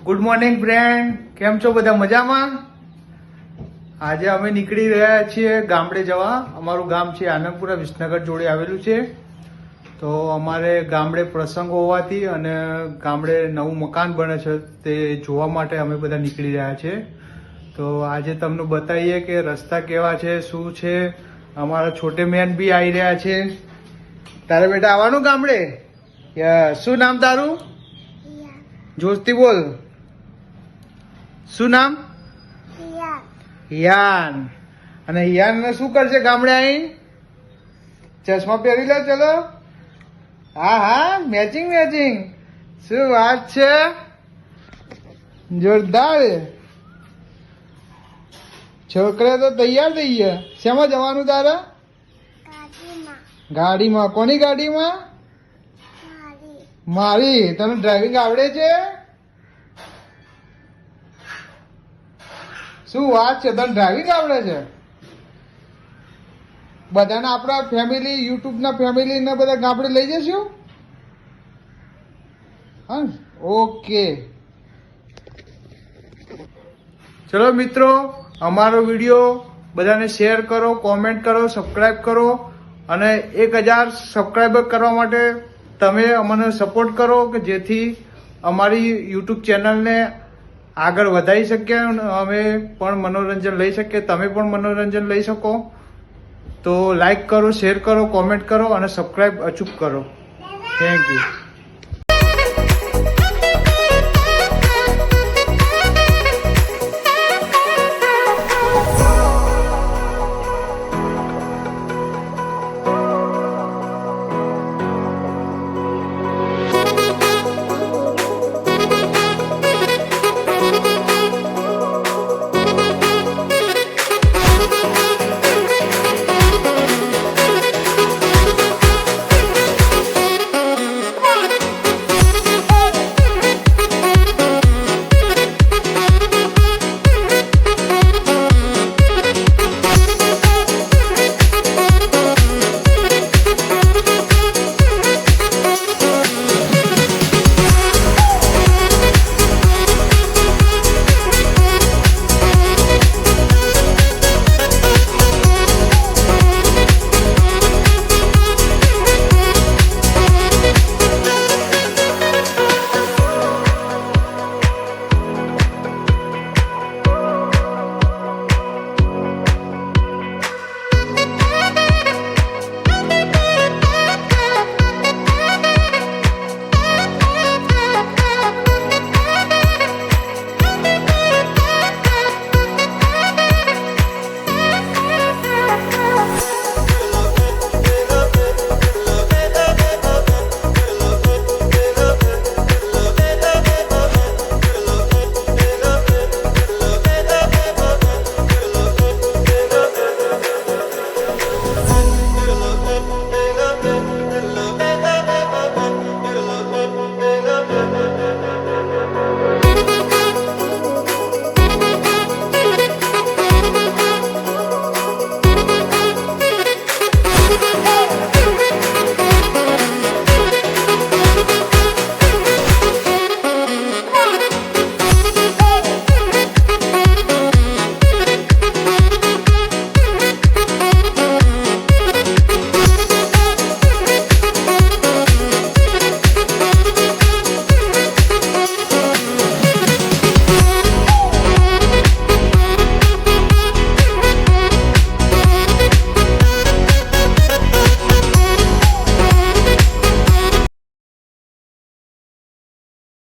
Good morning friend, કેમ છો બધા મજામાં? આજે અમે નીકળી રહ્યા છીએ ગામડે જવા. અમારું ગામ છે આનંદપુરા, વિસનગર જોડે આવેલું છે. તો અમારે ગામડે પ્રસંગ હોવાથી અને ગામડે નવું મકાન બને છે તે જોવા માટે અમે બધા નીકળી રહ્યા છે. તો આજે તમને બતાવીએ કે રસ્તા કેવા છે, શું છે. અમારા છોટે મેન બી આવી રહ્યા છે. તારે બેટા આવવાનું ગામડે? શું નામ તારું? જોરથી બોલ. શું નામ? હિયાન. અને હિયાન ને શું કરશે ગામડે આવીને? ચશ્મા પહેરી લે. ચલો. હા, મેચિંગ મેચિંગ. શું વાત છે, જોરદાર. છોકરા તો તૈયાર થઈ ગયા. શેમાં જવાનું તારે? ગાડીમાં. કોની ગાડીમાં? મારી. તને ડ્રાઇવિંગ આવડે છે? શું વાત છે, તને ડ્રાઇવિંગ આવડે છે? બધાને આપણા ફેમિલી, યુટ્યુબ ના ફેમિલી ને બધા ગામડે લઈ જશું. હા, ઓકે. ચલો મિત્રો, અમારો વિડીયો બધાને શેર કરો, કોમેન્ટ કરો, સબસ્ક્રાઇબ કરો અને 1000 સબસ્ક્રાઇબર કરવા માટે તમે અમને સપોર્ટ કરો કે જેથી અમારી યુટ્યુબ ચેનલને આગળ વધારી શકીએ, અમે પણ મનોરંજન લઈ શકીએ, તમે પણ મનોરંજન લઈ શકો. તો લાઈક કરો, શેર કરો, કોમેન્ટ કરો અને સબસ્ક્રાઇબ અચૂક કરો. Thank you.